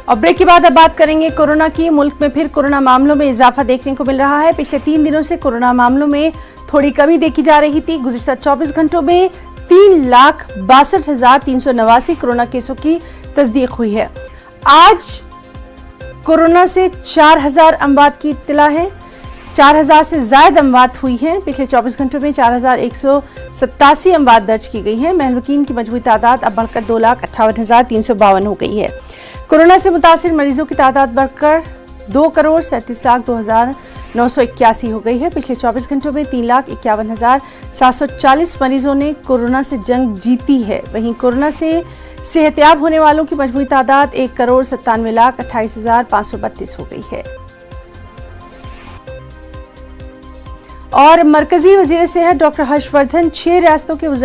और ब्रेक के बाद अब बात करेंगे कोरोना की। मुल्क में फिर कोरोना मामलों में इजाफा देखने को मिल रहा है। पिछले 3 दिनों से कोरोना मामलों में थोड़ी कमी देखी जा रही थी। गुज़िश्ता 24 घंटों में 3,62,389 कोरोना केसों की तस्दीक हुई है। आज कोरोना से 4,000 अमवात की इत्तला है। 4,000 से ज्यादा अमवात हुई हैं। पिछले 24 घंटों में 4,187 अमवात दर्ज की गई हैं। महलूकीन की मजमूई तादाद अब बढ़कर 2,58,352 हो गई है। कोरोना से मुतासिर मरीजों की तादाद बढ़कर 2,37,02,981 हो गई है। पिछले 24 घंटों में 3,51,740 मरीजों ने कोरोना से जंग जीती है। वहीं कोरोना से सेहतयाब होने वालों की मजमूई तादाद 1,97,28,532 हो गई है। और मरकजी वजीर सेहत डॉक्टर हर्षवर्धन 6 रियासतों के